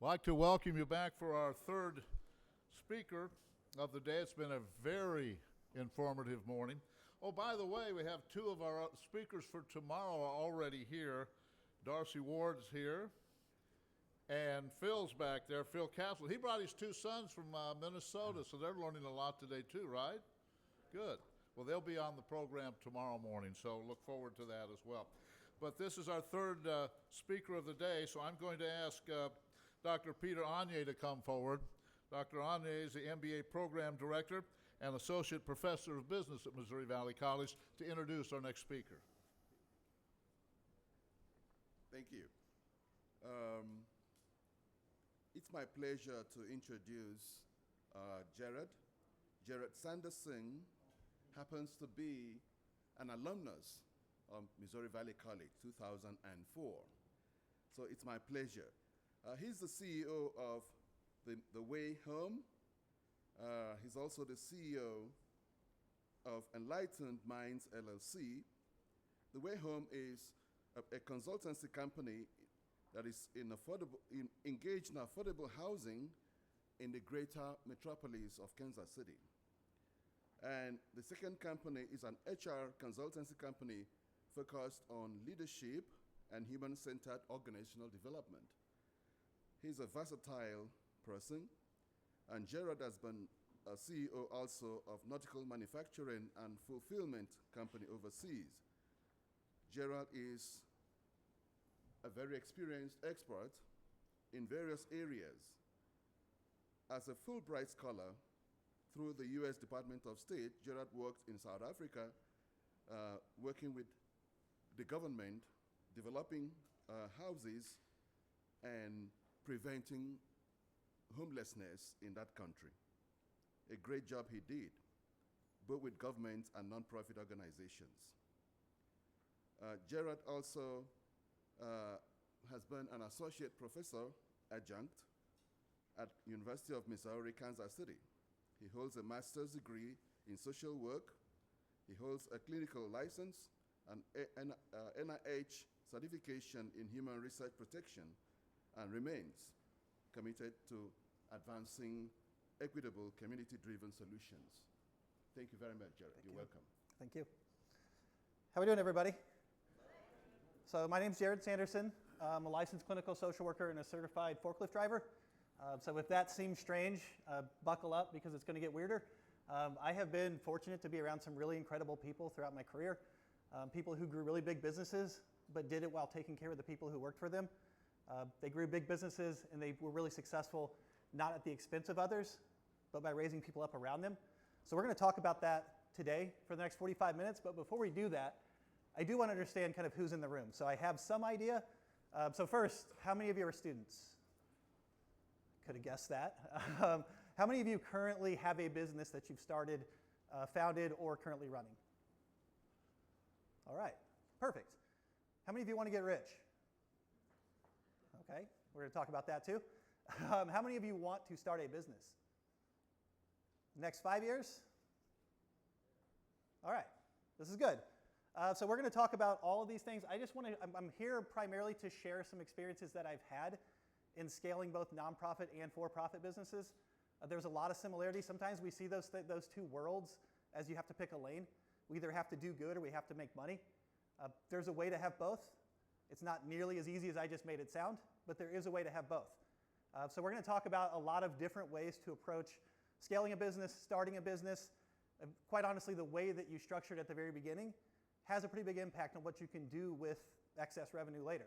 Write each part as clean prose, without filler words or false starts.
I'd like to welcome you back for our third speaker of the day. It's been a very informative morning. Oh, by the way, we have two of our speakers for tomorrow are already here. Darcy Ward's here, and Phil's back there, Phil Castle. He brought his two sons from Minnesota, so they're learning a lot today too, right? Good. Well, they'll be on the program tomorrow morning, so look forward to that as well. But this is our third speaker of the day, so I'm going to ask Dr. Peter Anye to come forward. Dr. Anye is the MBA Program Director and Associate Professor of Business at Missouri Valley College to introduce our next speaker. Thank you. It's my pleasure to introduce Jarrod. Jarrod Sanderson happens to be an alumnus of Missouri Valley College, 2004. So it's my pleasure. He's the CEO of The Way Home. He's also the CEO of Enlightened Minds LLC. The Way Home is a consultancy company that is engaged in affordable housing in the greater metropolis of Kansas City. And the second company is an HR consultancy company focused on leadership and human-centered organizational development. He's a versatile person, and Jarrod has been a CEO also of Nautical manufacturing and fulfillment company overseas. Jarrod is a very experienced expert in various areas. As a Fulbright scholar through the U.S. Department of State, Jarrod worked in South Africa, working with the government, developing houses and preventing homelessness in that country. A great job he did, both with government and nonprofit organizations. Jarrod also has been an associate professor adjunct at University of Missouri, Kansas City. He holds a master's degree in social work. He holds a clinical license and NIH certification in human research protection, and remains committed to advancing equitable, community-driven solutions. Thank you very much, Jarrod. You're welcome. Thank you. How are we doing, everybody? So my name's Jarrod Sanderson. I'm a licensed clinical social worker and a certified forklift driver. So if that seems strange, buckle up because it's going to get weirder. I have been fortunate to be around some really incredible people throughout my career. People who grew really big businesses, but did it while taking care of the people who worked for them. They grew big businesses and they were really successful, not at the expense of others, but by raising people up around them. So we're going to talk about that today for the next 45 minutes. But before we do that, I do want to understand kind of who's in the room. So I have some idea. So first, how many of you are students? Could have guessed that. How many of you currently have a business that you've started, founded, or currently running? All right, perfect. How many of you want to get rich? Okay, we're going to talk about that too. How many of you want to start a business? Next 5 years? All right, this is good. So we're going to talk about all of these things. I'm here primarily to share some experiences that I've had in scaling both nonprofit and for-profit businesses. There's a lot of similarities. Sometimes we see those two worlds as you have to pick a lane. We either have to do good or we have to make money. There's a way to have both. It's not nearly as easy as I just made it sound, but there is a way to have both. So we're going to talk about a lot of different ways to approach scaling a business, starting a business. Quite honestly, the way that you structured at the very beginning has a pretty big impact on what you can do with excess revenue later.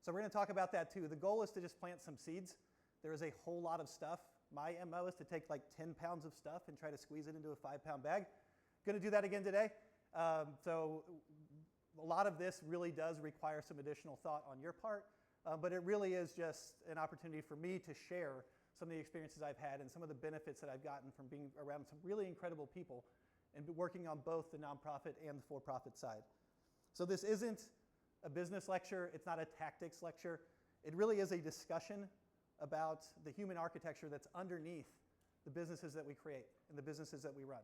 So we're going to talk about that too. The goal is to just plant some seeds. There is a whole lot of stuff. My MO is to take like 10 pounds of stuff and try to squeeze it into a 5-pound bag. Going to do that again today. So a lot of this really does require some additional thought on your part, but it really is just an opportunity for me to share some of the experiences I've had and some of the benefits that I've gotten from being around some really incredible people and working on both the nonprofit and the for-profit side. So this isn't a business lecture, it's not a tactics lecture. It really is a discussion about the human architecture that's underneath the businesses that we create and the businesses that we run.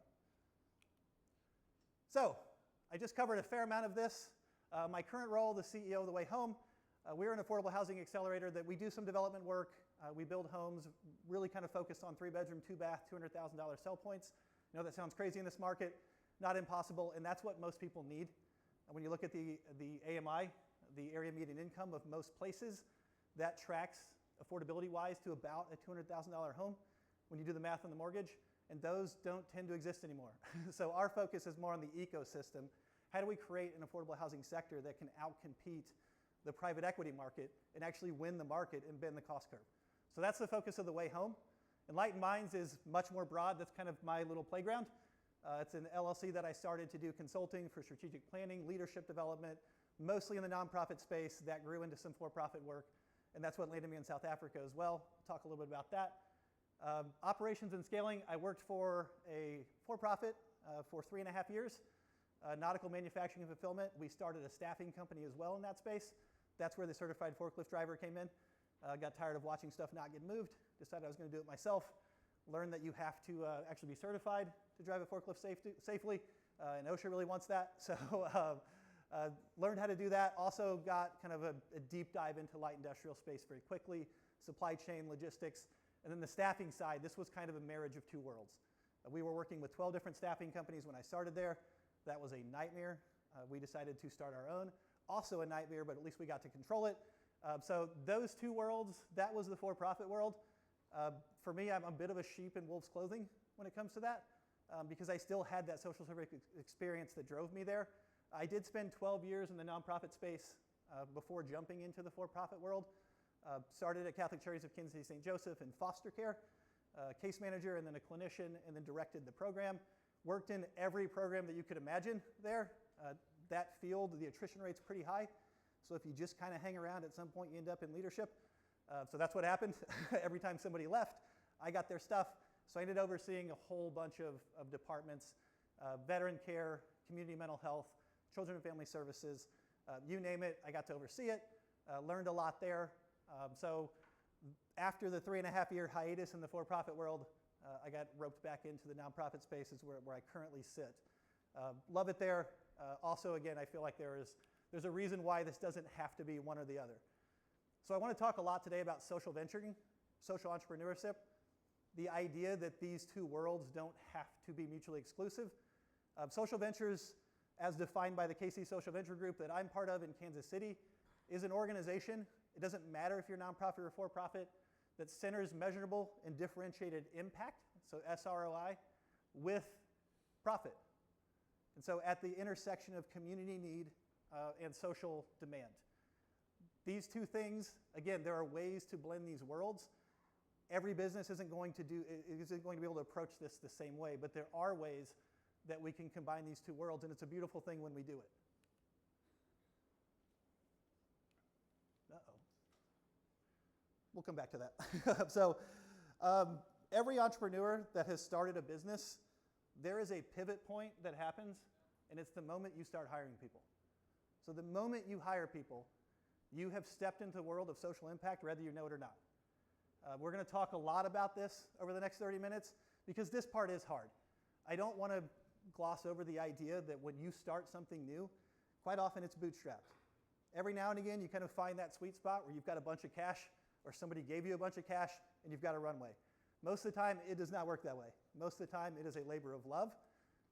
So I just covered a fair amount of this. My current role, the CEO of The Way Home, we're an affordable housing accelerator that we do some development work. We build homes really kind of focused on 3-bedroom, 2-bath, $200,000 sell points. I know that sounds crazy in this market, not impossible, and that's what most people need. When you look at the AMI, the area median income of most places, that tracks affordability-wise to about a $200,000 home when you do the math on the mortgage, and those don't tend to exist anymore. So our focus is more on the ecosystem. How do we create an affordable housing sector that can outcompete the private equity market and actually win the market and bend the cost curve? So that's the focus of the way home. Enlightened Minds is much more broad. That's kind of my little playground. It's an LLC that I started to do consulting for strategic planning, leadership development, mostly in the nonprofit space that grew into some for-profit work. And that's what landed me in South Africa as well. I'll talk a little bit about that. Operations and scaling, I worked for a for-profit for 3.5 years. Nautical manufacturing and fulfillment. We started a staffing company as well in that space. That's where the certified forklift driver came in. Got tired of watching stuff not get moved. Decided I was going to do it myself. Learned that you have to actually be certified to drive a forklift safely, and OSHA really wants that. So learned how to do that. Also got kind of a deep dive into light industrial space very quickly, supply chain, logistics, and then the staffing side. This was kind of a marriage of two worlds. We were working with 12 different staffing companies when I started there. That was a nightmare. We decided to start our own. Also a nightmare, but at least we got to control it. So those two worlds, that was the for-profit world. For me, I'm a bit of a sheep in wolf's clothing when it comes to that, because I still had that social service experience that drove me there. I did spend 12 years in the nonprofit space before jumping into the for-profit world. Started at Catholic Charities of Kansas City St. Joseph in foster care, case manager, and then a clinician, and then directed the program. Worked in every program that you could imagine there. That field, the attrition rate's pretty high. So if you just kind of hang around, at some point you end up in leadership. So that's what happened. Every time somebody left, I got their stuff. So I ended up overseeing a whole bunch of departments, veteran care, community mental health, children and family services, you name it, I got to oversee it. Learned a lot there. So after the 3.5-year hiatus in the for-profit world, I got roped back into the nonprofit space, is where I currently sit. Love it there. Also, again, I feel like there's a reason why this doesn't have to be one or the other. So I want to talk a lot today about social venturing, social entrepreneurship, the idea that these two worlds don't have to be mutually exclusive. Social ventures, as defined by the KC Social Venture Group that I'm part of in Kansas City, is an organization, it doesn't matter if you're nonprofit or for-profit, that centers measurable and differentiated impact, so SROI, with profit. And so at the intersection of community need and social demand. These two things, again, there are ways to blend these worlds. Every business isn't going to be able to approach this the same way, but there are ways that we can combine these two worlds, and it's a beautiful thing when we do it. Uh-oh. We'll come back to that. So every entrepreneur that has started a business, there is a pivot point that happens, and it's the moment you start hiring people. So the moment you hire people, you have stepped into the world of social impact, whether you know it or not. We're going to talk a lot about this over the next 30 minutes, because this part is hard. I don't want to gloss over the idea that when you start something new, quite often it's bootstrapped. Every now and again, you kind of find that sweet spot where you've got a bunch of cash, or somebody gave you a bunch of cash, and you've got a runway. Most of the time, it does not work that way. Most of the time, it is a labor of love.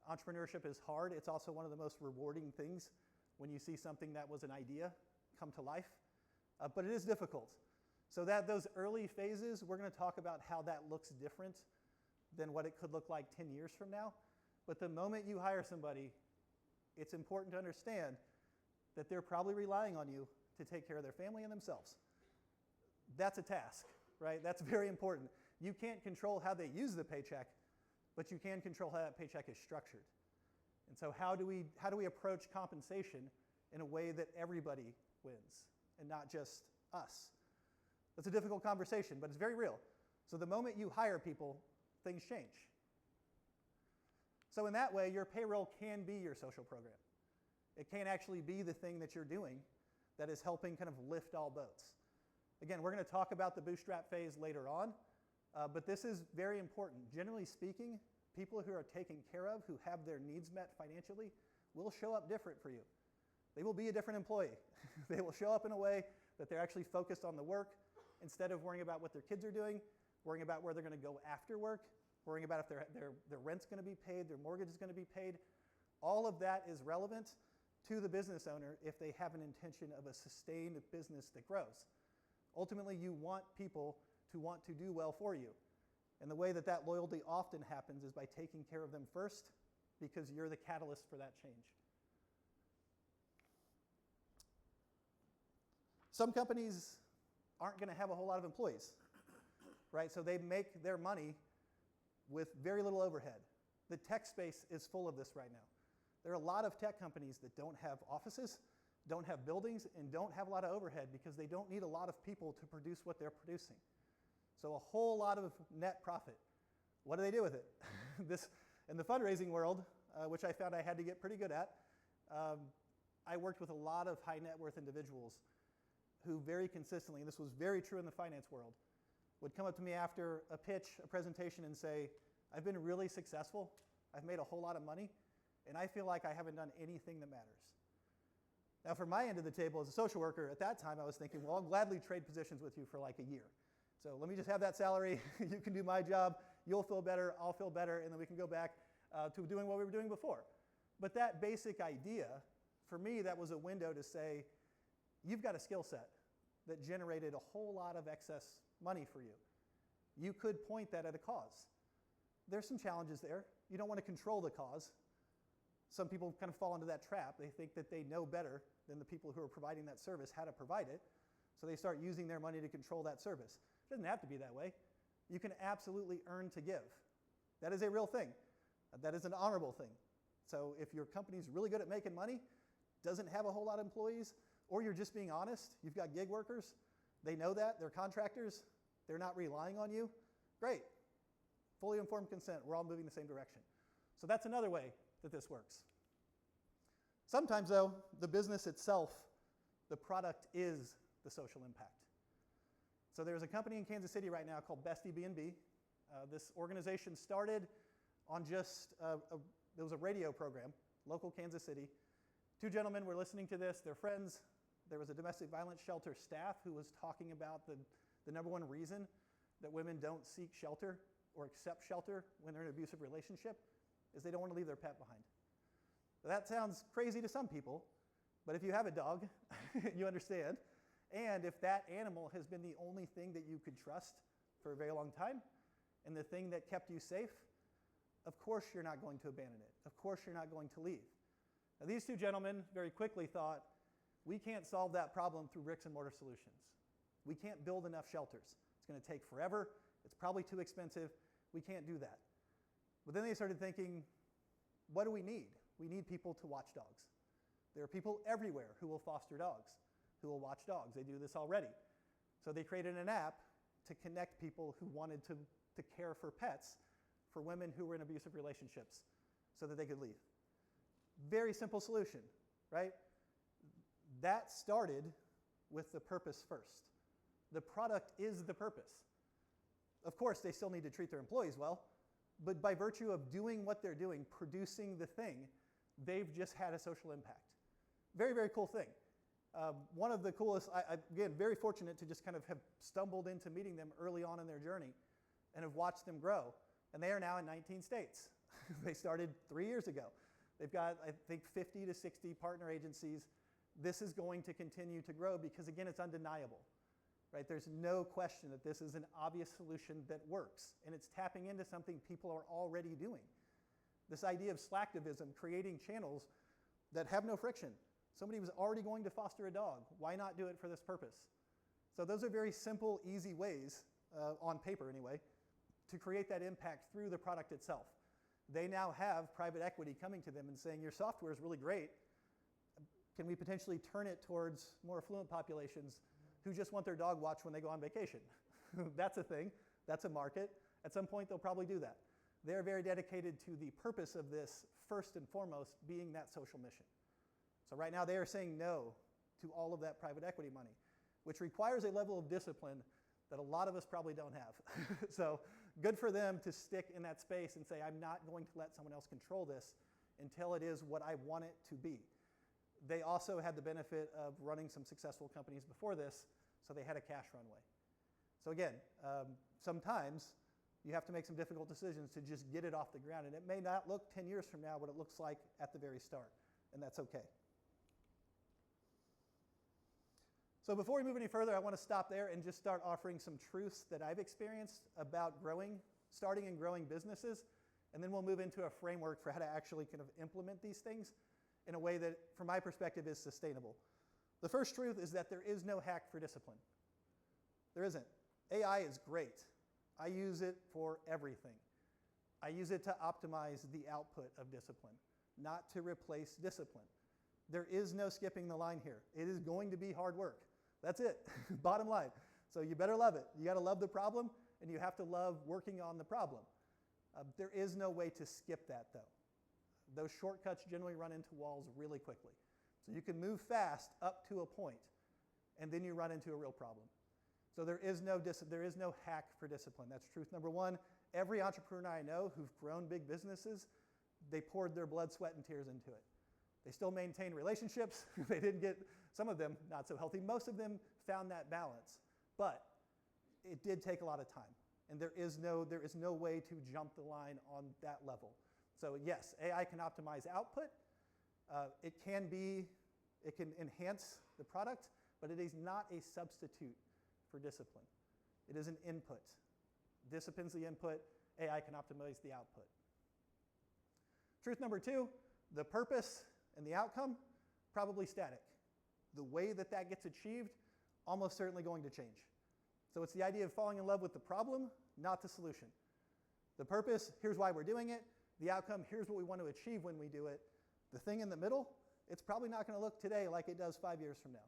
Entrepreneurship is hard. It's also one of the most rewarding things when you see something that was an idea come to life. But it is difficult. So those early phases, we're going to talk about how that looks different than what it could look like 10 years from now. But the moment you hire somebody, it's important to understand that they're probably relying on you to take care of their family and themselves. That's a task, right? That's very important. You can't control how they use the paycheck, but you can control how that paycheck is structured. And so how do we approach compensation in a way that everybody wins and not just us? That's a difficult conversation, but it's very real. So the moment you hire people, things change. So in that way, your payroll can be your social program. It can actually be the thing that you're doing that is helping kind of lift all boats. Again, we're going to talk about the bootstrap phase later on, but this is very important. Generally speaking, people who are taken care of, who have their needs met financially, will show up different for you. They will be a different employee. They will show up in a way that they're actually focused on the work. instead of worrying about what their kids are doing, worrying about where they're going to go after work, worrying about if their rent's going to be paid, their mortgage is going to be paid. All of that is relevant to the business owner if they have an intention of a sustained business that grows. Ultimately, you want people to want to do well for you. And the way that that loyalty often happens is by taking care of them first, because you're the catalyst for that change. Some companies aren't going to have a whole lot of employees, right? So they make their money with very little overhead. The tech space is full of this right now. There are a lot of tech companies that don't have offices, don't have buildings, and don't have a lot of overhead because they don't need a lot of people to produce what they're producing. So a whole lot of net profit. What do they do with it? In the fundraising world, which I found I had to get pretty good at, I worked with a lot of high net worth individuals who very consistently, and this was very true in the finance world, would come up to me after a pitch, a presentation, and say, I've been really successful, I've made a whole lot of money, and I feel like I haven't done anything that matters. Now, from my end of the table as a social worker, at that time I was thinking, well, I'll gladly trade positions with you for like a year. So let me just have that salary, you can do my job, you'll feel better, I'll feel better, and then we can go back to doing what we were doing before. But that basic idea, for me, that was a window to say, you've got a skill set that generated a whole lot of excess money for you. You could point that at a cause. There's some challenges there. You don't want to control the cause. Some people kind of fall into that trap. They think that they know better than the people who are providing that service how to provide it, so they start using their money to control that service. It doesn't have to be that way. You can absolutely earn to give. That is a real thing. That is an honorable thing. So if your company's really good at making money, doesn't have a whole lot of employees, or you're just being honest, you've got gig workers, they know that, they're contractors, they're not relying on you, great. Fully informed consent, we're all moving the same direction. So that's another way that this works. Sometimes though, the business itself, the product is the social impact. So there's a company in Kansas City right now called Bestie B&B. This organization started on just, it was a radio program, local Kansas City. Two gentlemen were listening to this, they're friends. There was a domestic violence shelter staff who was talking about the number one reason that women don't seek shelter or accept shelter when they're in an abusive relationship is they don't want to leave their pet behind. That sounds crazy to some people, but if you have a dog, you understand. And if that animal has been the only thing that you could trust for a very long time, and the thing that kept you safe, of course you're not going to abandon it. Of course you're not going to leave. Now, these two gentlemen very quickly thought, we can't solve that problem through bricks and mortar solutions. We can't build enough shelters. It's going to take forever. It's probably too expensive. We can't do that. But then they started thinking, what do we need? We need people to watch dogs. There are people everywhere who will foster dogs, who will watch dogs. They do this already. So they created an app to connect people who wanted to care for pets for women who were in abusive relationships so that they could leave. Very simple solution, right? That started with the purpose first. The product is the purpose. Of course, they still need to treat their employees well, but by virtue of doing what they're doing, producing the thing, they've just had a social impact. Very, very cool thing. One of the coolest, again, very fortunate to just kind of have stumbled into meeting them early on in their journey and have watched them grow. And they are now in 19 states. They started 3 years ago. They've got, I think, 50 to 60 partner agencies. This is going to continue to grow because, again, it's undeniable. Right? There's no question that this is an obvious solution that works, and it's tapping into something people are already doing. This idea of slacktivism, creating channels that have no friction. Somebody was already going to foster a dog. Why not do it for this purpose? So those are very simple, easy ways, on paper anyway, to create that impact through the product itself. They now have private equity coming to them and saying, your software is really great. Can we potentially turn it towards more affluent populations who just want their dog watched when they go on vacation? That's a thing. That's a market. At some point, they'll probably do that. They're very dedicated to the purpose of this, first and foremost, being that social mission. So right now, they are saying no to all of that private equity money, which requires a level of discipline that a lot of us probably don't have. So good for them to stick in that space and say, I'm not going to let someone else control this until it is what I want it to be. They also had the benefit of running some successful companies before this, so they had a cash runway. So again, sometimes you have to make some difficult decisions to just get it off the ground. And it may not look 10 years from now what it looks like at the very start. And that's okay. So before we move any further, I want to stop there and just start offering some truths that I've experienced about starting and growing businesses. And then we'll move into a framework for how to actually kind of implement these things in a way that, from my perspective, is sustainable. The first truth is that there is no hack for discipline. There isn't. AI is great. I use it for everything. I use it to optimize the output of discipline, not to replace discipline. There is no skipping the line here. It is going to be hard work. That's it, bottom line. So you better love it. You got to love the problem, and you have to love working on the problem. There is no way to skip that, though. Those shortcuts generally run into walls really quickly. So you can move fast up to a point, and then you run into a real problem. So there is no hack for discipline. That's truth number one. Every entrepreneur I know who've grown big businesses, they poured their blood, sweat, and tears into it. They still maintain relationships. They didn't get, some of them, not so healthy. Most of them found that balance. But it did take a lot of time. And there is no way to jump the line on that level. So yes, AI can optimize output. It can enhance the product, but it is not a substitute for discipline. It is an input. Discipline's the input. AI can optimize the output. Truth number two, the purpose and the outcome, probably static. The way that gets achieved, almost certainly going to change. So it's the idea of falling in love with the problem, not the solution. The purpose, here's why we're doing it. The outcome, here's what we want to achieve when we do it. The thing in the middle, it's probably not going to look today like it does 5 years from now.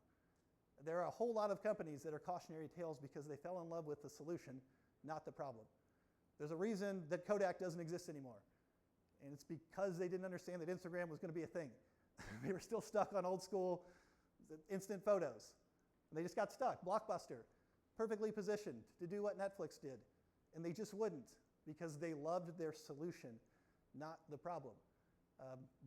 There are a whole lot of companies that are cautionary tales because they fell in love with the solution, not the problem. There's a reason that Kodak doesn't exist anymore. And it's because they didn't understand that Instagram was going to be a thing. They were still stuck on old school instant photos. And they just got stuck. Blockbuster, perfectly positioned to do what Netflix did. And they just wouldn't because they loved their solution, not the problem.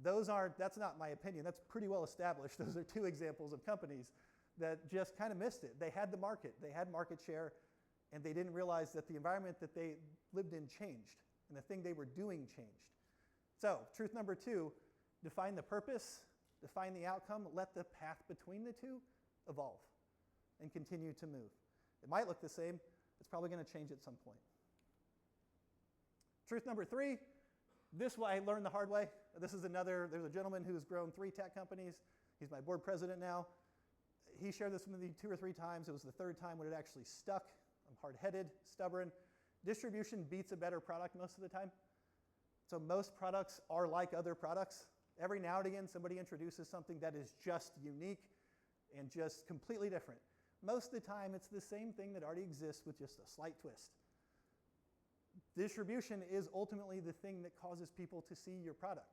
That's not my opinion. That's pretty well established. Those are two examples of companies that just kind of missed it. They had the market. They had market share. And they didn't realize that the environment that they lived in changed. And the thing they were doing changed. So, truth number two, define the purpose, define the outcome, let the path between the two evolve and continue to move. It might look the same. It's probably going to change at some point. Truth number three, this I learned the hard way. There's a gentleman who's grown 3 tech companies. He's my board president now. He shared this with me 2 or 3 times. It was the 3rd time when it actually stuck. I'm hard-headed, stubborn. Distribution beats a better product most of the time. So most products are like other products. Every now and again, somebody introduces something that is just unique and just completely different. Most of the time, it's the same thing that already exists with just a slight twist. Distribution is ultimately the thing that causes people to see your product.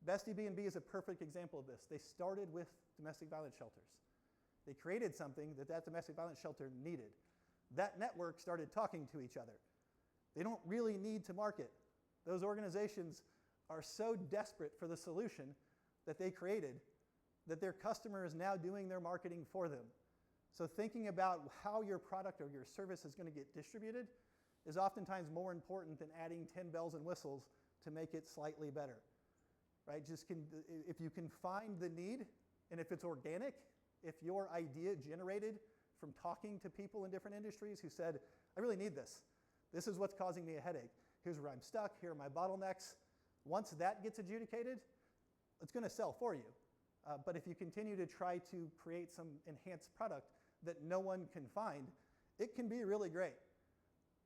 Bestie B&B is a perfect example of this. They started with domestic violence shelters. They created something that domestic violence shelter needed. That network started talking to each other. They don't really need to market. Those organizations are so desperate for the solution that they created that their customer is now doing their marketing for them. So thinking about how your product or your service is going to get distributed is oftentimes more important than adding 10 bells and whistles to make it slightly better. Right? If you can find the need, and if it's organic, if your idea generated from talking to people in different industries who said, I really need this. This is what's causing me a headache. Here's where I'm stuck. Here are my bottlenecks. Once that gets adjudicated, it's going to sell for you. But if you continue to try to create some enhanced product that no one can find, it can be really great.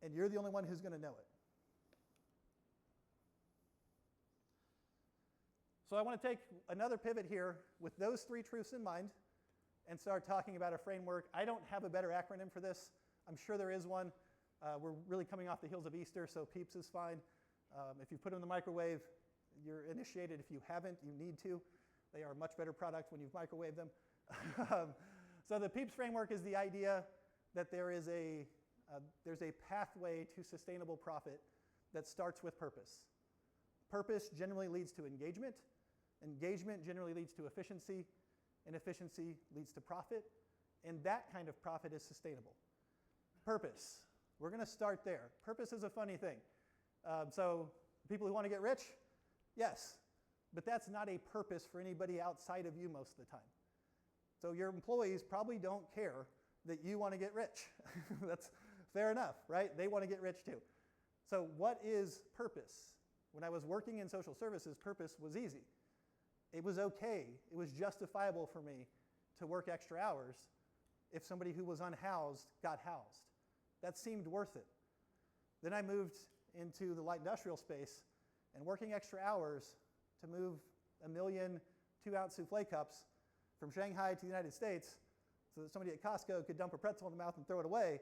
And you're the only one who's going to know it. So I want to take another pivot here with those 3 truths in mind and start talking about a framework. I don't have a better acronym for this. I'm sure there is one. We're really coming off the heels of Easter, so PEEPS is fine. If you put them in the microwave, you're initiated. If you haven't, you need to. They are a much better product when you've microwaved them. So the PEEPS framework is the idea that there's a pathway to sustainable profit that starts with purpose. Purpose generally leads to engagement. Engagement generally leads to efficiency. And efficiency leads to profit. And that kind of profit is sustainable. Purpose. We're going to start there. Purpose is a funny thing. So people who want to get rich, yes, but that's not a purpose for anybody outside of you most of the time. So your employees probably don't care that you want to get rich. That's fair enough, right? They want to get rich too. So what is purpose? When I was working in social services, purpose was easy. It was okay. It was justifiable for me to work extra hours if somebody who was unhoused got housed. That seemed worth it. Then I moved into the light industrial space, and working extra hours to move 1 million 2-ounce souffle cups from Shanghai to the United States so that somebody at Costco could dump a pretzel in the mouth and throw it away,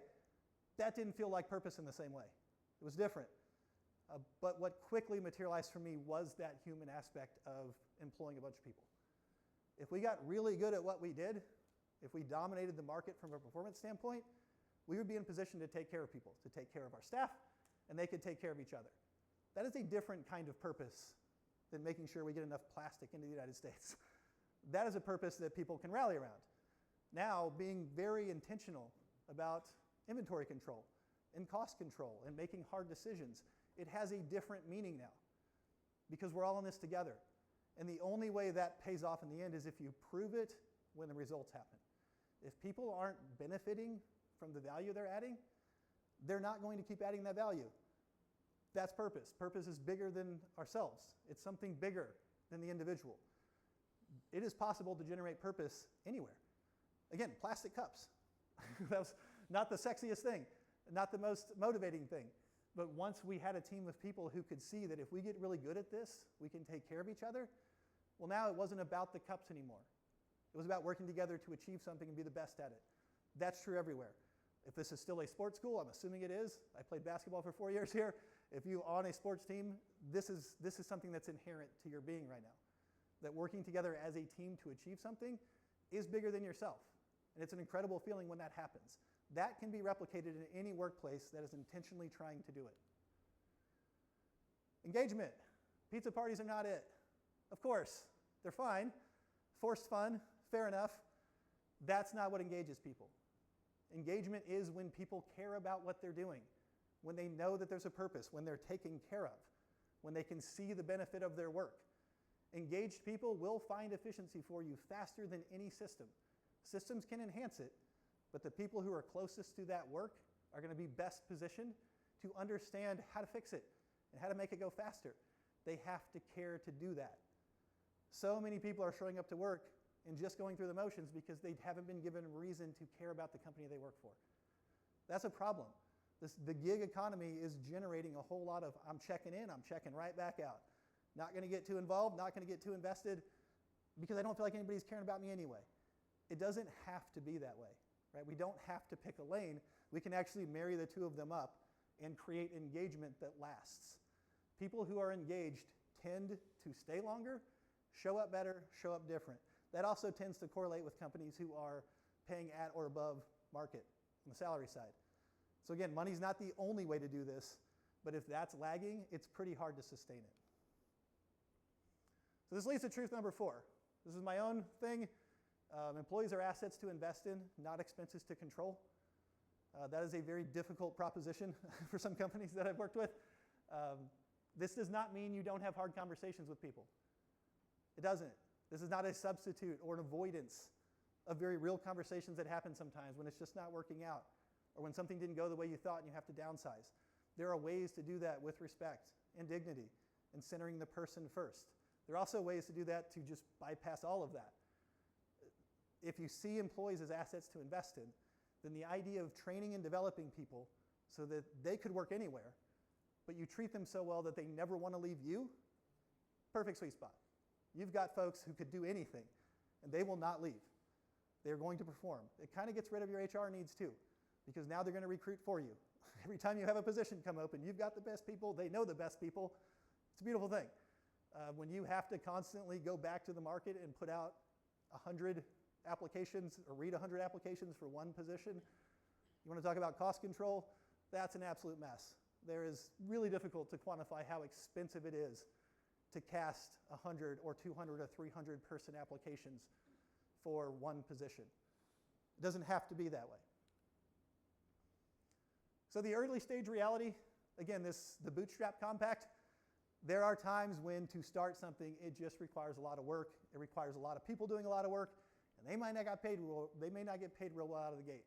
that didn't feel like purpose in the same way. It was different. But what quickly materialized for me was that human aspect of employing a bunch of people. If we got really good at what we did, if we dominated the market from a performance standpoint, we would be in position to take care of people, to take care of our staff, and they could take care of each other. That is a different kind of purpose than making sure we get enough plastic into the United States. That is a purpose that people can rally around. Now, being very intentional about inventory control and cost control and making hard decisions, it has a different meaning now because we're all in this together. And the only way that pays off in the end is if you prove it when the results happen. If people aren't benefiting from the value they're adding, they're not going to keep adding that value. That's purpose. Purpose is bigger than ourselves. It's something bigger than the individual. It is possible to generate purpose anywhere. Again, plastic cups. That was not the sexiest thing, not the most motivating thing. But once we had a team of people who could see that if we get really good at this, we can take care of each other, well, now it wasn't about the cups anymore. It was about working together to achieve something and be the best at it. That's true everywhere. If this is still a sports school, I'm assuming it is. I played basketball for 4 years here. If you're on a sports team, this is something that's inherent to your being right now. That working together as a team to achieve something is bigger than yourself. And it's an incredible feeling when that happens. That can be replicated in any workplace that is intentionally trying to do it. Engagement. Pizza parties are not it. Of course, they're fine. Forced fun, fair enough. That's not what engages people. Engagement is when people care about what they're doing, when they know that there's a purpose, when they're taken care of, when they can see the benefit of their work. Engaged people will find efficiency for you faster than any system. Systems can enhance it, but the people who are closest to that work are going to be best positioned to understand how to fix it and how to make it go faster. They have to care to do that. So many people are showing up to work and just going through the motions because they haven't been given reason to care about the company they work for. That's a problem. The gig economy is generating a whole lot of, I'm checking in, I'm checking right back out. Not going to get too involved, not going to get too invested because I don't feel like anybody's caring about me anyway. It doesn't have to be that way, right? We don't have to pick a lane. We can actually marry the two of them up and create engagement that lasts. People who are engaged tend to stay longer, show up better, show up different. That also tends to correlate with companies who are paying at or above market on the salary side. So again, money's not the only way to do this, but if that's lagging, it's pretty hard to sustain it. So this leads to truth number 4. This is my own thing. Employees are assets to invest in, not expenses to control. That is a very difficult proposition for some companies that I've worked with. This does not mean you don't have hard conversations with people. It doesn't. This is not a substitute or an avoidance of very real conversations that happen sometimes when it's just not working out or when something didn't go the way you thought and you have to downsize. There are ways to do that with respect and dignity and centering the person first. There are also ways to do that to just bypass all of that. If you see employees as assets to invest in, then the idea of training and developing people so that they could work anywhere, but you treat them so well that they never want to leave you, perfect sweet spot. You've got folks who could do anything, and they will not leave. They're going to perform. It kind of gets rid of your HR needs too, because now they're going to recruit for you. Every time you have a position come open, you've got the best people, they know the best people. It's a beautiful thing. When you have to constantly go back to the market and put out 100 applications or read 100 applications for one position, you want to talk about cost control? That's an absolute mess. There is really difficult to quantify how expensive it is to cast 100 or 200 or 300 person applications for one position. It doesn't have to be that way. So the early stage reality, again, the bootstrap compact, there are times when to start something, it just requires a lot of work. It requires a lot of people doing a lot of work, and they may not get paid real well out of the gate.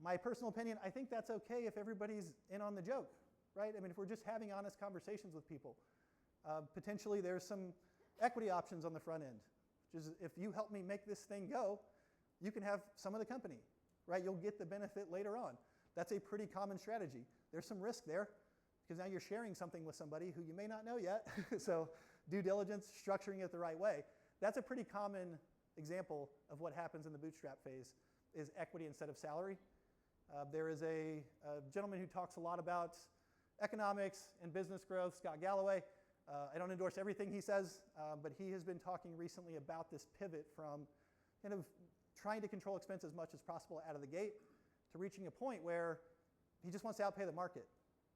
My personal opinion, I think that's okay if everybody's in on the joke, right? I mean, if we're just having honest conversations with people. Potentially there's some equity options on the front end, which is if you help me make this thing go, you can have some of the company, right? You'll get the benefit later on. That's a pretty common strategy. There's some risk there because now you're sharing something with somebody who you may not know yet. So due diligence, structuring it the right way. That's a pretty common example of what happens in the bootstrap phase is equity instead of salary. There is a gentleman who talks a lot about economics and business growth, Scott Galloway. I don't endorse everything he says, but he has been talking recently about this pivot from kind of trying to control expense as much as possible out of the gate to reaching a point where he just wants to outpay the market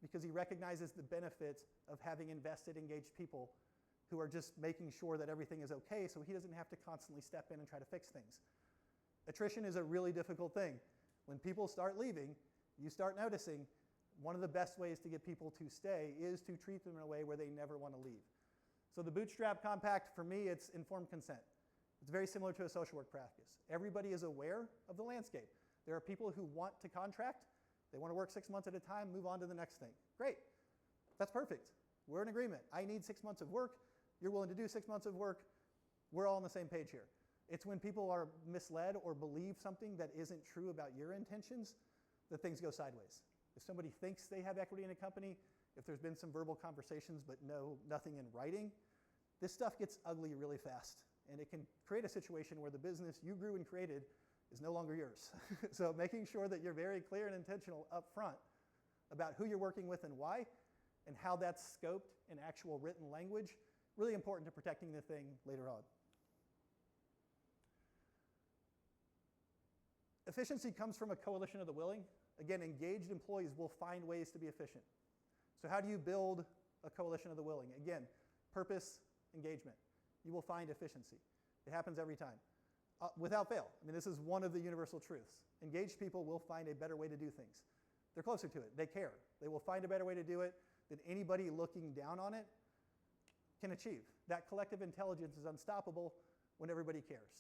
because he recognizes the benefits of having invested, engaged people who are just making sure that everything is okay so he doesn't have to constantly step in and try to fix things. Attrition is a really difficult thing. When people start leaving, you start noticing one of the best ways to get people to stay is to treat them in a way where they never want to leave. So the bootstrap compact, for me, it's informed consent. It's very similar to a social work practice. Everybody is aware of the landscape. There are people who want to contract. They want to work 6 months at a time, move on to the next thing. Great. That's perfect. We're in agreement. I need 6 months of work. You're willing to do 6 months of work. We're all on the same page here. It's when people are misled or believe something that isn't true about your intentions that things go sideways. If somebody thinks they have equity in a company, if there's been some verbal conversations but nothing in writing, this stuff gets ugly really fast. And it can create a situation where the business you grew and created is no longer yours. So making sure that you're very clear and intentional up front about who you're working with and why, and how that's scoped in actual written language, really important to protecting the thing later on. Efficiency comes from a coalition of the willing. Again, engaged employees will find ways to be efficient. So how do you build a coalition of the willing? Again, purpose, engagement. You will find efficiency. It happens every time, without fail. I mean, this is one of the universal truths. Engaged people will find a better way to do things. They're closer to it. They care. They will find a better way to do it than anybody looking down on it can achieve. That collective intelligence is unstoppable when everybody cares.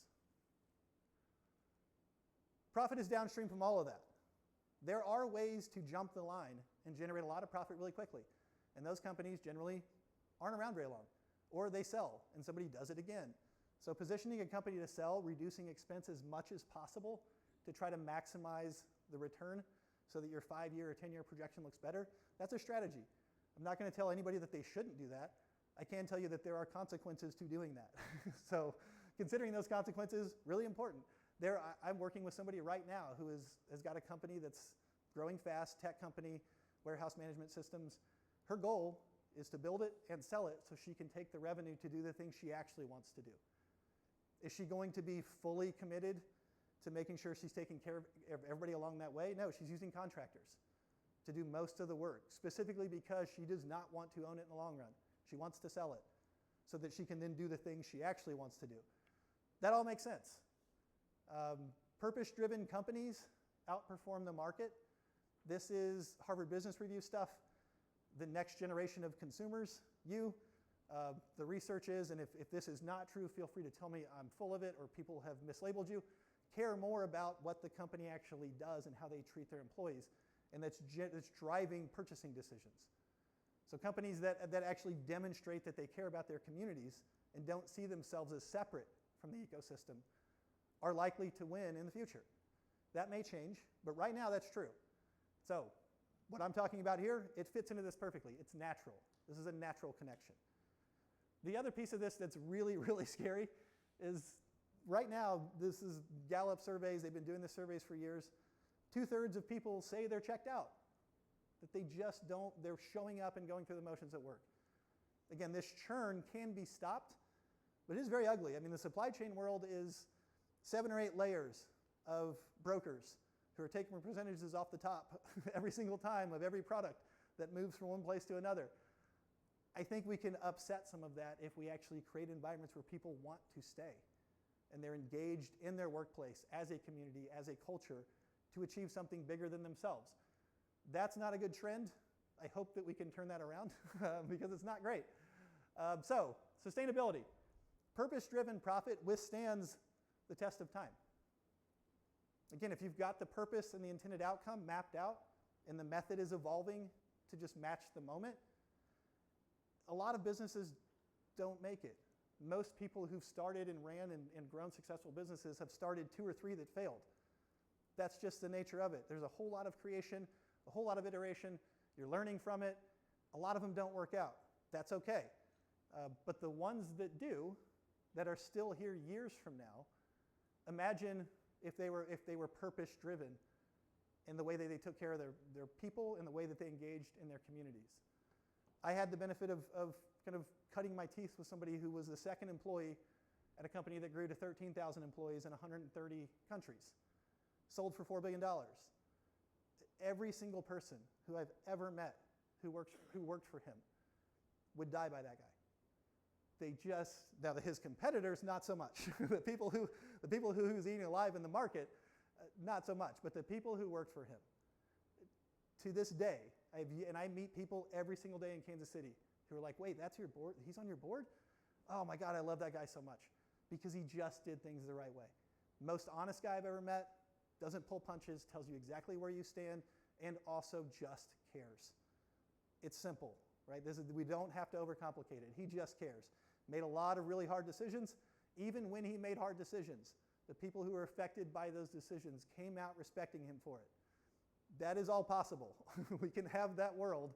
Profit is downstream from all of that. There are ways to jump the line and generate a lot of profit really quickly. And those companies generally aren't around very long. Or they sell and somebody does it again. So positioning a company to sell, reducing expense as much as possible to try to maximize the return so that your 5-year or 10-year projection looks better, that's a strategy. I'm not going to tell anybody that they shouldn't do that. I can tell you that there are consequences to doing that. So considering those consequences, really important. I'm working with somebody right now who has got a company that's growing fast, tech company, warehouse management systems. Her goal is to build it and sell it so she can take the revenue to do the things she actually wants to do. Is she going to be fully committed to making sure she's taking care of everybody along that way? No, she's using contractors to do most of the work, specifically because she does not want to own it in the long run. She wants to sell it so that she can then do the things she actually wants to do. That all makes sense. Purpose-driven companies outperform the market. This is Harvard Business Review stuff. The next generation of consumers, the research is, and if this is not true, feel free to tell me I'm full of it or people have mislabeled you, care more about what the company actually does and how they treat their employees. And that's driving purchasing decisions. So companies that actually demonstrate that they care about their communities and don't see themselves as separate from the ecosystem are likely to win in the future. That may change, but right now that's true. So what I'm talking about here, it fits into this perfectly. It's natural. This is a natural connection. The other piece of this that's really, really scary is right now, this is Gallup surveys. They've been doing the surveys for years. 2/3 of people say they're checked out, that they just don't, they're showing up and going through the motions at work. Again, this churn can be stopped, but it is very ugly. I mean, the supply chain world is 7 or 8 layers of brokers who are taking percentages off the top every single time of every product that moves from one place to another. I think we can upset some of that if we actually create environments where people want to stay and they're engaged in their workplace as a community, as a culture, to achieve something bigger than themselves. That's not a good trend. I hope that we can turn that around because it's not great. So, sustainability. Purpose-driven profit withstands the test of time. Again, if you've got the purpose and the intended outcome mapped out and the method is evolving to just match the moment, a lot of businesses don't make it. Most people who've started and ran and grown successful businesses have started 2 or 3 that failed. That's just the nature of it. There's a whole lot of creation, a whole lot of iteration. You're learning from it. A lot of them don't work out. That's okay. But the ones that do, that are still here years from now, imagine if they were purpose-driven in the way that they took care of their people and the way that they engaged in their communities. I had the benefit of kind of cutting my teeth with somebody who was the second employee at a company that grew to 13,000 employees in 130 countries, sold for $4 billion. Every single person who I've ever met who worked for him would die by that guy. Now his competitors, not so much. the people who he's eating alive in the market, not so much. But the people who worked for him, to this day, I meet people every single day in Kansas City who are like, wait, that's your board? He's on your board? Oh my God, I love that guy so much. Because he just did things the right way. Most honest guy I've ever met, doesn't pull punches, tells you exactly where you stand, and also just cares. It's simple, right? We don't have to overcomplicate it. He just cares. Made a lot of really hard decisions. Even when he made hard decisions, the people who were affected by those decisions came out respecting him for it. That is all possible. We can have that world.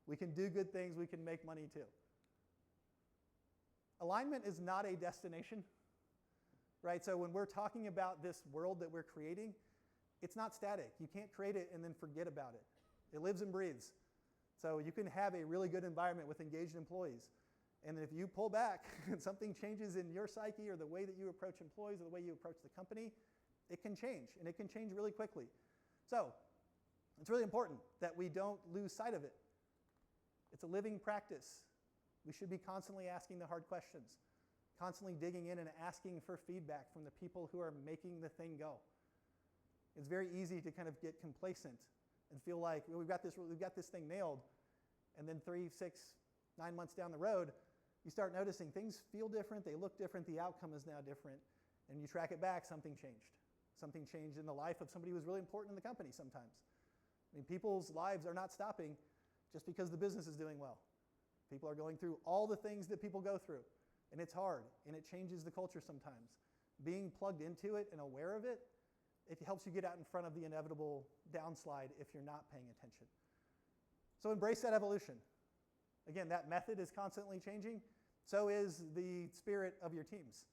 We can do good things. We can make money too. Alignment is not a destination, right? So when we're talking about this world that we're creating, it's not static. You can't create it and then forget about it. It lives and breathes. So you can have a really good environment with engaged employees. And if you pull back and something changes in your psyche or the way that you approach employees or the way you approach the company, it can change, and it can change really quickly. So it's really important that we don't lose sight of it. It's a living practice. We should be constantly asking the hard questions, constantly digging in and asking for feedback from the people who are making the thing go. It's very easy to kind of get complacent and feel like we've got this thing nailed, and then 3, 6, 9 months down the road, you start noticing things feel different, they look different, the outcome is now different, and you track it back, something changed. Something changed in the life of somebody who was really important in the company sometimes. I mean, people's lives are not stopping just because the business is doing well. People are going through all the things that people go through, and it's hard, and it changes the culture sometimes. Being plugged into it and aware of it, it helps you get out in front of the inevitable downslide if you're not paying attention. So embrace that evolution. Again, that method is constantly changing. So is the spirit of your teams.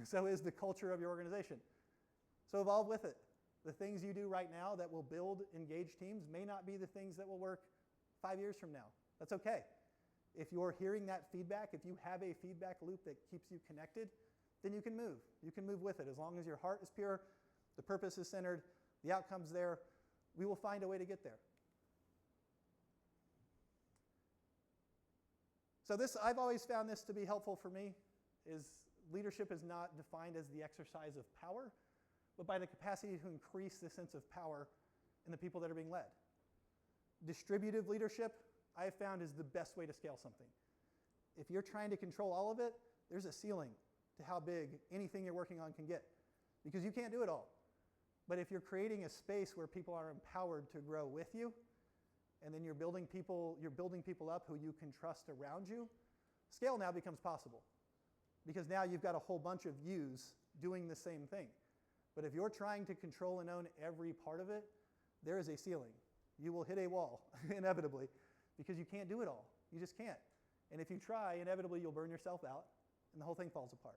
So is the culture of your organization. So evolve with it. The things you do right now that will build engaged teams may not be the things that will work 5 years from now. That's okay. If you're hearing that feedback, if you have a feedback loop that keeps you connected, then you can move. You can move with it. As long as your heart is pure, the purpose is centered, the outcome's there, we will find a way to get there. So I've always found this to be helpful for me, is leadership is not defined as the exercise of power, but by the capacity to increase the sense of power in the people that are being led. Distributive leadership, I have found, is the best way to scale something. If you're trying to control all of it, there's a ceiling to how big anything you're working on can get, because you can't do it all. But if you're creating a space where people are empowered to grow with you, and then you're building people up who you can trust around you, scale now becomes possible. Because now you've got a whole bunch of yous doing the same thing. But if you're trying to control and own every part of it, there is a ceiling. You will hit a wall, inevitably, because you can't do it all. You just can't. And if you try, inevitably you'll burn yourself out, and the whole thing falls apart.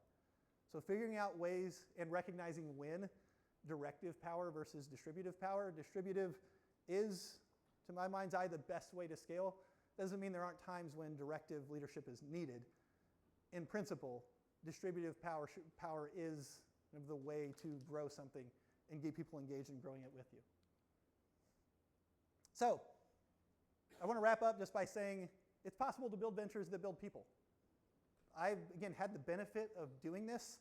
So figuring out ways and recognizing when directive power versus distributive power. Distributive is, to my mind's eye, the best way to scale. Doesn't mean there aren't times when directive leadership is needed. In principle, distributive power is the way to grow something and get people engaged in growing it with you. So, I want to wrap up just by saying it's possible to build ventures that build people. I've, again, had the benefit of doing this.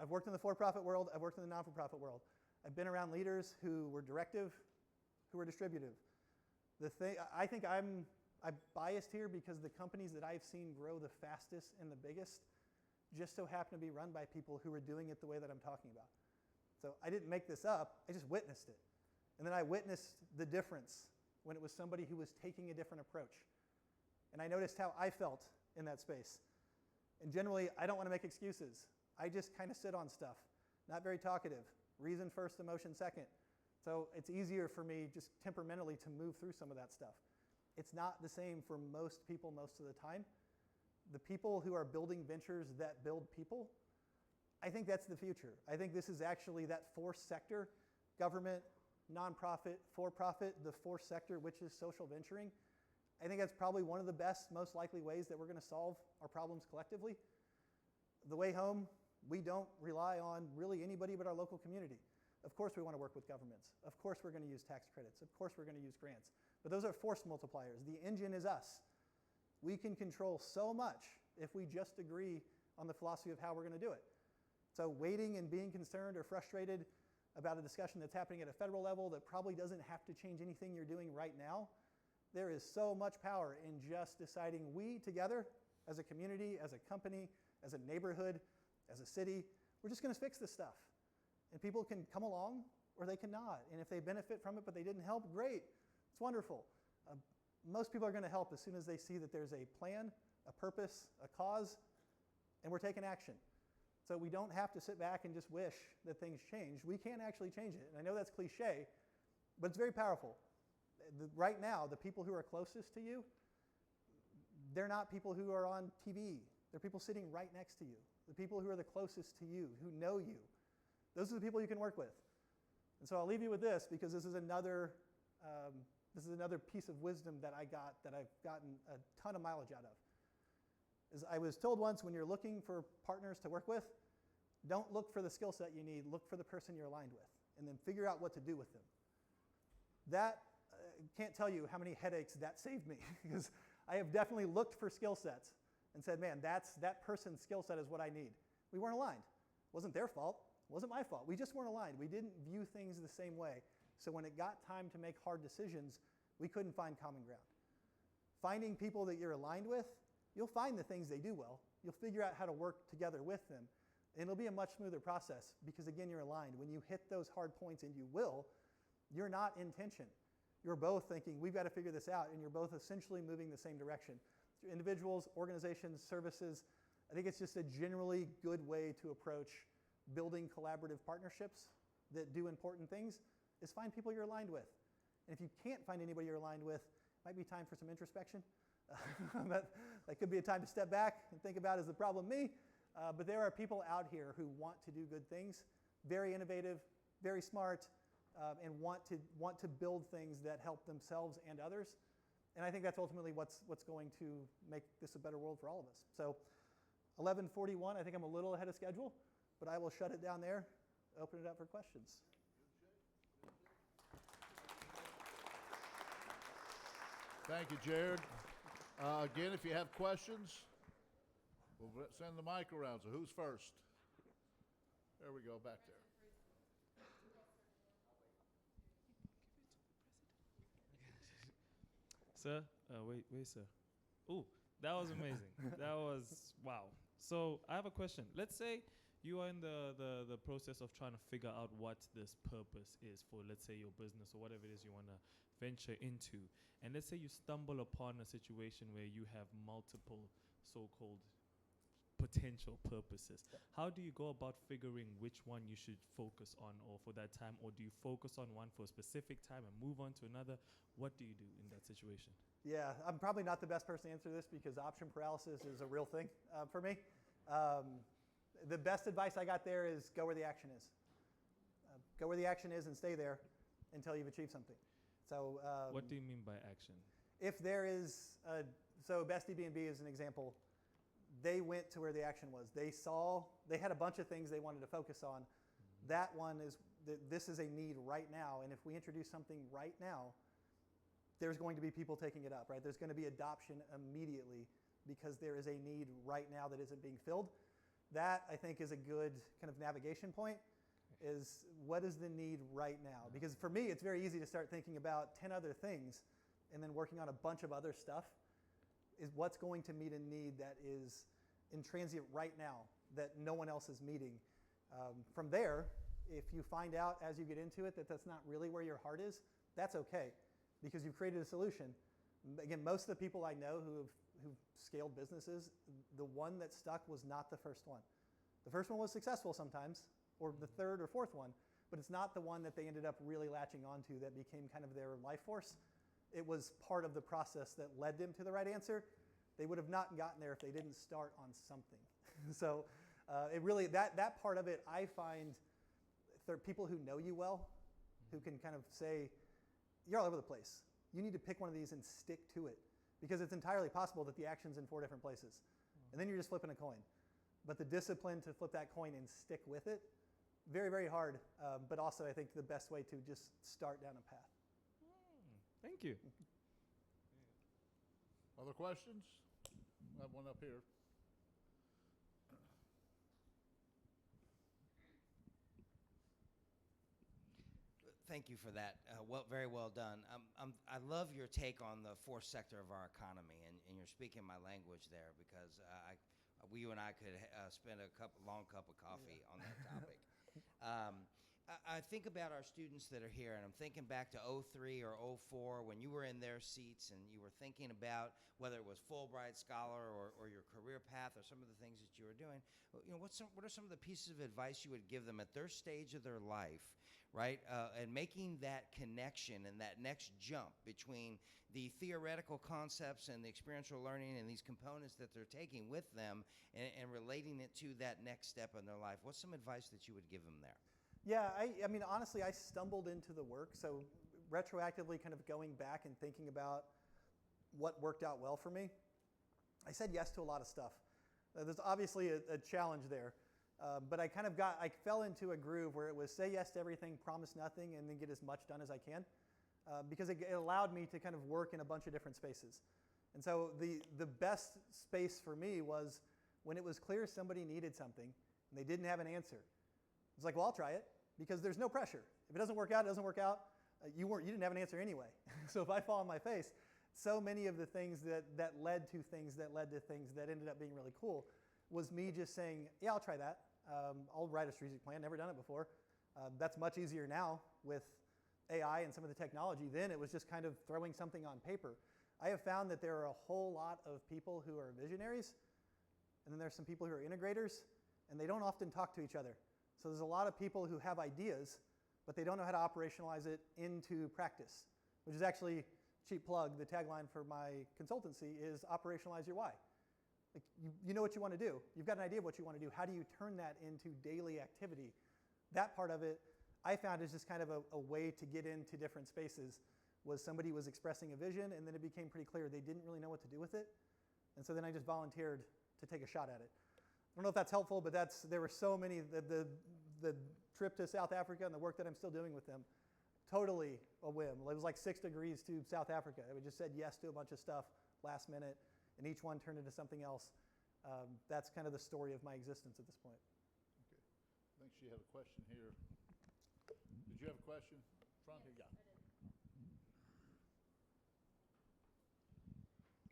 I've worked in the for-profit world. I've worked in the non-for-profit world. I've been around leaders who were directive, who are distributive. I think I'm biased here because the companies that I've seen grow the fastest and the biggest just so happen to be run by people who are doing it the way that I'm talking about. So I didn't make this up, I just witnessed it. And then I witnessed the difference when it was somebody who was taking a different approach. And I noticed how I felt in that space. And generally, I don't want to make excuses. I just kind of sit on stuff, not very talkative. Reason first, emotion second. So it's easier for me just temperamentally to move through some of that stuff. It's not the same for most people most of the time. The people who are building ventures that build people, I think that's the future. I think this is actually that fourth sector, government, nonprofit, for-profit, the fourth sector, which is social venturing. I think that's probably one of the best, most likely ways that we're going to solve our problems collectively. The way home, we don't rely on really anybody but our local community. Of course we want to work with governments. Of course we're going to use tax credits. Of course we're going to use grants. But those are force multipliers. The engine is us. We can control so much if we just agree on the philosophy of how we're going to do it. So waiting and being concerned or frustrated about a discussion that's happening at a federal level that probably doesn't have to change anything you're doing right now, there is so much power in just deciding we together, as a community, as a company, as a neighborhood, as a city, we're just going to fix this stuff. And people can come along or they cannot. And if they benefit from it but they didn't help, great. It's wonderful. Most people are going to help as soon as they see that there's a plan, a purpose, a cause, and we're taking action. So we don't have to sit back and just wish that things change. We can actually change it. And I know that's cliche, but it's very powerful. Right now, the people who are closest to you, they're not people who are on TV. They're people sitting right next to you. The people who are the closest to you, who know you. Those are the people you can work with. And so I'll leave you with this because this is another piece of wisdom that I got that I've gotten a ton of mileage out of. Is I was told once, when you're looking for partners to work with, don't look for the skill set you need, look for the person you're aligned with, and then figure out what to do with them. That, can't tell you how many headaches that saved me, because I have definitely looked for skill sets and said, man, that person's skill set is what I need. We weren't aligned. It wasn't their fault. It wasn't my fault. We just weren't aligned. We didn't view things the same way. So when it got time to make hard decisions, we couldn't find common ground. Finding people that you're aligned with, you'll find the things they do well. You'll figure out how to work together with them. And it'll be a much smoother process because, again, you're aligned. When you hit those hard points, and you will, you're not in tension. You're both thinking, we've got to figure this out, and you're both essentially moving the same direction. Through individuals, organizations, services, I think it's just a generally good way to approach building collaborative partnerships that do important things, is find people you're aligned with. And if you can't find anybody you're aligned with, it might be time for some introspection. That could be a time to step back and think about, is the problem me? But there are people out here who want to do good things, very innovative, very smart, and want to build things that help themselves and others. And I think that's ultimately what's going to make this a better world for all of us. So 11:41, I think I'm a little ahead of schedule, but I will shut it down there, open it up for questions. Thank you, Jarrod. Again, if you have questions, we'll send the mic around. So who's first? There we go, back there. Sir, wait, sir. Oh, that was amazing. That was, wow. So I have a question. Let's say you are in the process of trying to figure out what this purpose is for, let's say, your business or whatever it is you want to venture into. And let's say you stumble upon a situation where you have multiple so-called potential purposes. How do you go about figuring which one you should focus on or for that time? Or do you focus on one for a specific time and move on to another? What do you do in that situation? Yeah, I'm probably not the best person to answer this because option paralysis is a real thing for me. The best advice I got there is go where the action is. Go where the action is and stay there until you've achieved something. So what do you mean by action? If there is, so Best DB&B is an example. They went to where the action was. They had a bunch of things they wanted to focus on. Mm-hmm. That one is, this is a need right now, and if we introduce something right now, there's going to be people taking it up, right? There's going to be adoption immediately because there is a need right now that isn't being filled. That, I think, is a good kind of navigation point. is what is the need right now? Because for me, it's very easy to start thinking about 10 other things and then working on a bunch of other stuff. Is what's going to meet a need that is intransient right now that no one else is meeting. From there, if you find out as you get into it that that's not really where your heart is, that's okay, because you've created a solution. Again, most of the people I know who've scaled businesses, the one that stuck was not the first one. The first one was successful sometimes, or the third or fourth one, but it's not the one that they ended up really latching onto that became kind of their life force. It was part of the process that led them to the right answer. They would have not gotten there if they didn't start on something. So it really, that part of it, I find there are people who know you well, who can kind of say, you're all over the place. You need to pick one of these and stick to it, because it's entirely possible that the action's in 4 different places. And then you're just flipping a coin. But the discipline to flip that coin and stick with it, very, very hard, but also I think the best way to just start down a path. Thank you. Other questions? I have one up here. Thank you for that. Very well done. I love your take on the fourth sector of our economy, and you're speaking my language there, because you and I could spend a long cup of coffee on that topic. I think about our students that are here, and I'm thinking back to 03 or 04 when you were in their seats and you were thinking about whether it was Fulbright Scholar or your career path or some of the things that you were doing. What are some of the pieces of advice you would give them at their stage of their life, right? And making that connection and that next jump between the theoretical concepts and the experiential learning and these components that they're taking with them and relating it to that next step in their life. What's some advice that you would give them there? Yeah, I mean, honestly, I stumbled into the work. So retroactively kind of going back and thinking about what worked out well for me, I said yes to a lot of stuff. There's obviously a challenge there. But I fell into a groove where it was say yes to everything, promise nothing, and then get as much done as I can. Because it allowed me to kind of work in a bunch of different spaces. And so the best space for me was when it was clear somebody needed something and they didn't have an answer. It's like, well, I'll try it, because there's no pressure. If it doesn't work out, it doesn't work out. You didn't have an answer anyway. So if I fall on my face, so many of the things that led to things that led to things that ended up being really cool was me just saying, yeah, I'll try that. I'll write a strategic plan. Never done it before. That's much easier now with AI and some of the technology. Then it was just kind of throwing something on paper. I have found that there are a whole lot of people who are visionaries, and then there's some people who are integrators, and they don't often talk to each other. So there's a lot of people who have ideas, but they don't know how to operationalize it into practice, which is actually, cheap plug, the tagline for my consultancy is operationalize your why. Like, you know what you want to do. You've got an idea of what you want to do. How do you turn that into daily activity? That part of it, I found, is just kind of a way to get into different spaces. Was somebody was expressing a vision, and then it became pretty clear they didn't really know what to do with it. And so then I just volunteered to take a shot at it. I don't know if that's helpful, but there were so many, the trip to South Africa and the work that I'm still doing with them, totally a whim. It was like 6 degrees to South Africa. I just said yes to a bunch of stuff last minute, and each one turned into something else. That's kind of the story of my existence at this point. Okay. I think she had a question here. Did you have a question? Front here, yeah.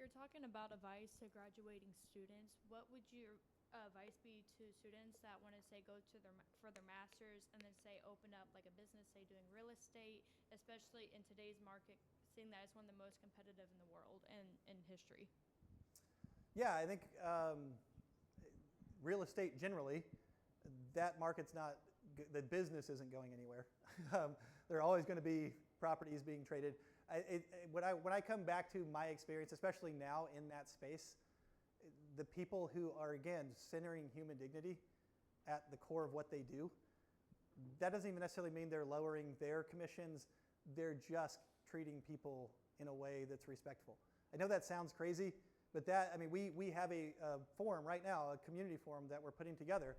You're talking about advice to graduating students. What would your advice be to students that want to, say, go to for their master's and then, say, open up like a business, say, doing real estate, especially in today's market, seeing that it's one of the most competitive in the world and in history? Yeah, I think real estate generally, that market's not, the business isn't going anywhere. There are always going to be properties being traded. When I come back to my experience, especially now in that space, the people who are, again, centering human dignity at the core of what they do, that doesn't even necessarily mean they're lowering their commissions. They're just treating people in a way that's respectful. I know that sounds crazy, but we have a forum right now, a community forum that we're putting together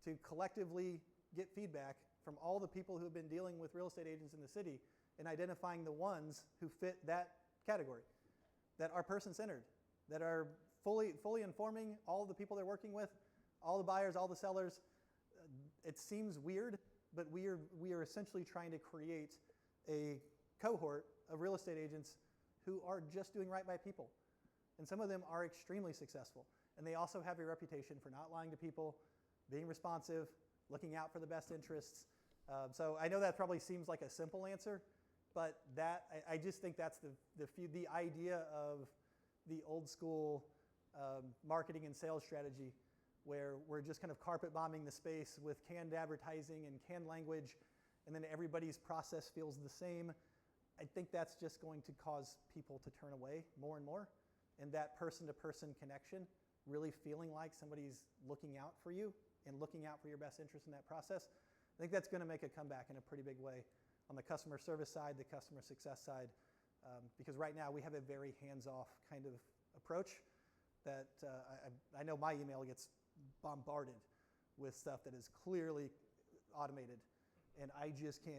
to collectively get feedback from all the people who have been dealing with real estate agents in the city and identifying the ones who fit that category, that are person-centered, that are fully informing all the people they're working with, all the buyers, all the sellers. It seems weird, but we are essentially trying to create a cohort of real estate agents who are just doing right by people. And some of them are extremely successful. And they also have a reputation for not lying to people, being responsive, looking out for the best interests. So I know that probably seems like a simple answer, but I just think that's the idea of the old school marketing and sales strategy, where we're just kind of carpet bombing the space with canned advertising and canned language, and then everybody's process feels the same. I think that's just going to cause people to turn away more and more. And that person-to-person connection, really feeling like somebody's looking out for you and looking out for your best interest in that process, I think that's going to make a comeback in a pretty big way on the customer service side, the customer success side, because right now we have a very hands-off kind of approach that I know my email gets bombarded with stuff that is clearly automated, and I just can't.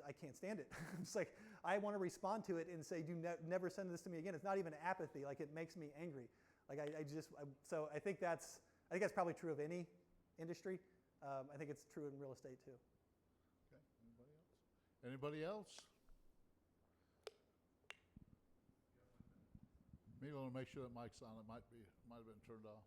I can't stand it. It's like I want to respond to it and say, never send this to me again. It's not even apathy. Like, it makes me angry. Like so I think that's probably true of any industry. I think it's true in real estate too. Okay. Anybody else? Maybe I want to make sure that mic's on. It might have been turned off.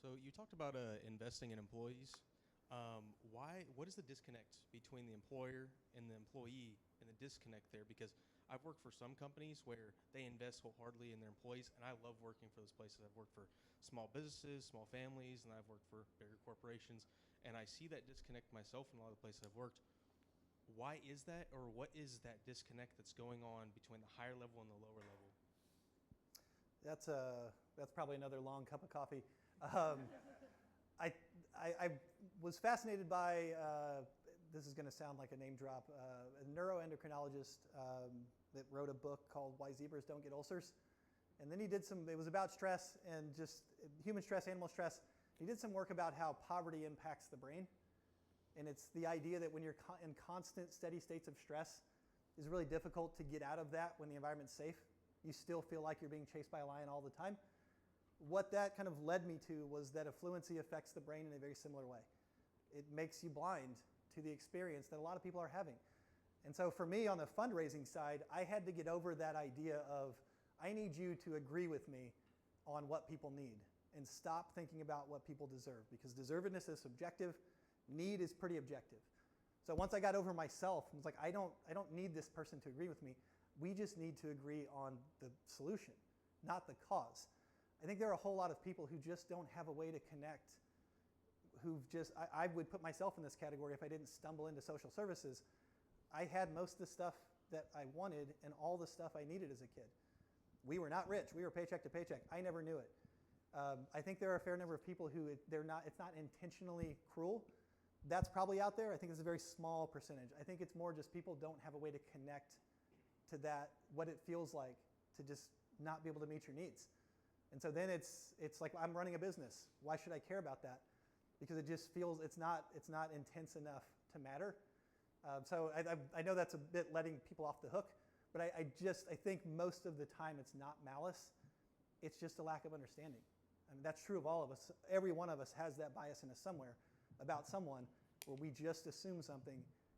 So you talked about investing in employees. What is the disconnect between the employer and the employee, and the disconnect there? Because I've worked for some companies where they invest wholeheartedly in their employees, and I love working for those places. I've worked for small businesses, small families, and I've worked for bigger corporations, and I see that disconnect myself in a lot of the places I've worked. Why is that, or what is that disconnect that's going on between the higher level and the lower level? That's probably another long cup of coffee. I was fascinated by, this is going to sound like a name drop, a neuroendocrinologist that wrote a book called Why Zebras Don't Get Ulcers. And then it was about stress and just human stress, animal stress. He did some work about how poverty impacts the brain. And it's the idea that when you're in constant, steady states of stress, it's really difficult to get out of that when the environment's safe. You still feel like you're being chased by a lion all the time. What that kind of led me to was that affluency affects the brain in a very similar way. It makes you blind to the experience that a lot of people are having. And so for me, on the fundraising side, I had to get over that idea of, I need you to agree with me on what people need and stop thinking about what people deserve, because deservedness is subjective, need is pretty objective. So once I got over myself, I was like, I don't need this person to agree with me. We just need to agree on the solution, not the cause. I think there are a whole lot of people who just don't have a way to connect, I would put myself in this category if I didn't stumble into social services. I had most of the stuff that I wanted and all the stuff I needed as a kid. We were not rich. We were paycheck to paycheck. I never knew it. I think there are a fair number of people who it's not intentionally cruel. That's probably out there. I think it's a very small percentage. I think it's more just people don't have a way to connect to that, what it feels like to just not be able to meet your needs. And so then it's like, I'm running a business. Why should I care about that? Because it just feels it's not intense enough to matter. So I know that's a bit letting people off the hook, but I think most of the time it's not malice. It's just a lack of understanding. I mean, that's true of all of us. Every one of us has that bias in us somewhere about someone, where we just assume something,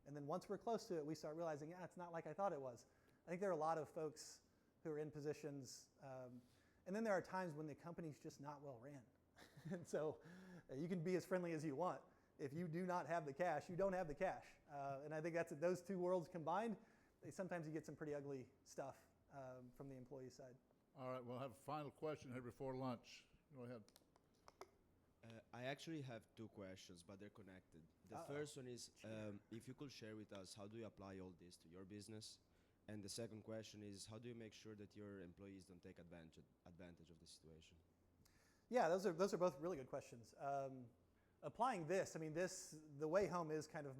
and then once we're close to it, we start realizing, it's not like I thought it was. I think there are a lot of folks who are in positions, and then there are times when the company's just not well ran. And so you can be as friendly as you want. If you do not have the cash, you don't have the cash. And I think that's those two worlds combined, sometimes you get some pretty ugly stuff from the employee side. All right, we'll have a final question here before lunch. Go ahead. I actually have two questions, but they're connected. The first one is, if you could share with us, how do you apply all this to your business? And the second question is, how do you make sure that your employees don't take advantage of the situation? Yeah, those are both really good questions. Applying this, the way home is kind of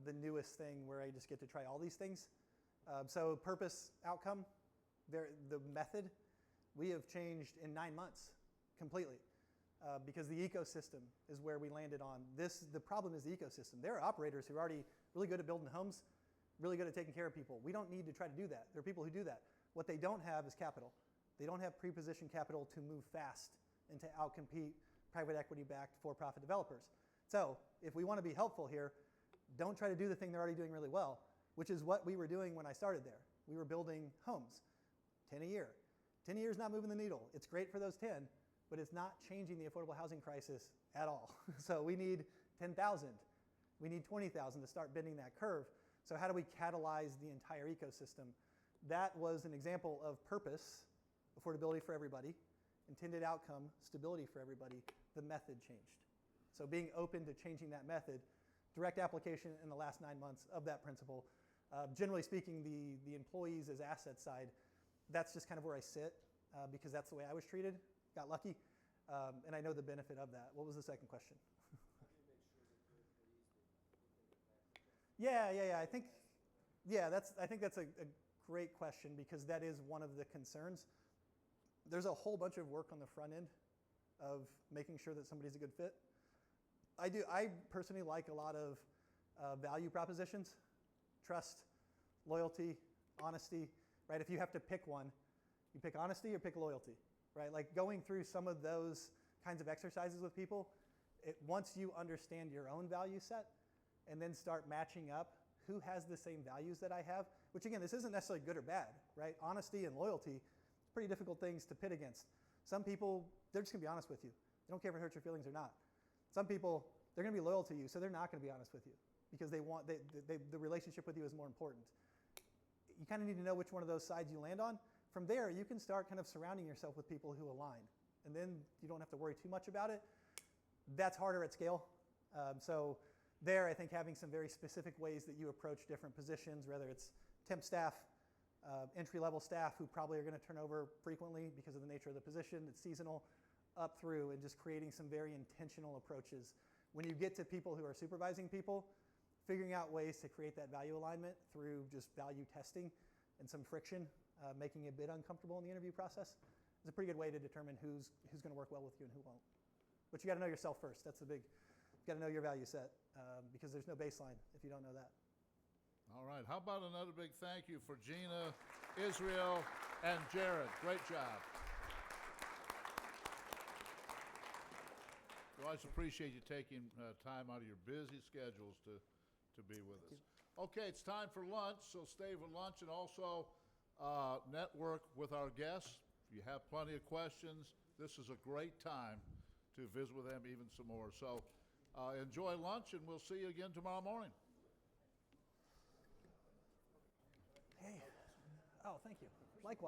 the newest thing where I just get to try all these things. So purpose, outcome, the method, we have changed in 9 months completely. Because the ecosystem is where we landed on this. The problem is the ecosystem. There are operators who are already really good at building homes, really good at taking care of people. We don't need to try to do that. There are people who do that. What they don't have is capital. They don't have pre-positioned capital to move fast and to outcompete private equity-backed for-profit developers. So if we want to be helpful here, don't try to do the thing they're already doing really well, which is what we were doing when I started there. We were building homes, 10 a year. 10 a year is not moving the needle. It's great for those 10, but it's not changing the affordable housing crisis at all. So we need 10,000. We need 20,000 to start bending that curve. So how do we catalyze the entire ecosystem? That was an example of purpose, affordability for everybody, intended outcome, stability for everybody. The method changed. So being open to changing that method, direct application in the last 9 months of that principle. Generally speaking, the employees as asset side, that's just kind of where I sit because that's the way I was treated. Got lucky, and I know the benefit of that. What was the second question? Yeah. I think that's a great question because that is one of the concerns. There's a whole bunch of work on the front end of making sure that somebody's a good fit. I personally like a lot of value propositions, trust, loyalty, honesty, right? If you have to pick one, you pick honesty or pick loyalty, right? Like going through some of those kinds of exercises with people, once you understand your own value set and then start matching up who has the same values that I have, which again, this isn't necessarily good or bad, right? Honesty and loyalty, pretty difficult things to pit against. Some people, they're just gonna be honest with you. They don't care if it hurts your feelings or not. Some people, they're gonna be loyal to you, so they're not gonna be honest with you because the relationship with you is more important. You kind of need to know which one of those sides you land on. From there, you can start kind of surrounding yourself with people who align. And then you don't have to worry too much about it. That's harder at scale. So there, I think having some very specific ways that you approach different positions, whether it's temp staff, entry-level staff who probably are going to turn over frequently because of the nature of the position, it's seasonal, up through, and just creating some very intentional approaches. When you get to people who are supervising people, figuring out ways to create that value alignment through just value testing and some friction, making it a bit uncomfortable in the interview process, is a pretty good way to determine who's going to work well with you and who won't. But you got to know yourself first. That's the big. You got to know your value set because there's no baseline if you don't know that. All right. How about another big thank you for Gina, Israel, and Jarrod. Great job. We always appreciate you taking time out of your busy schedules to be with us. Okay, it's time for lunch, so stay for lunch and also network with our guests. If you have plenty of questions, this is a great time to visit with them even some more. So enjoy lunch, and we'll see you again tomorrow morning. Hey. Oh, thank you. Likewise.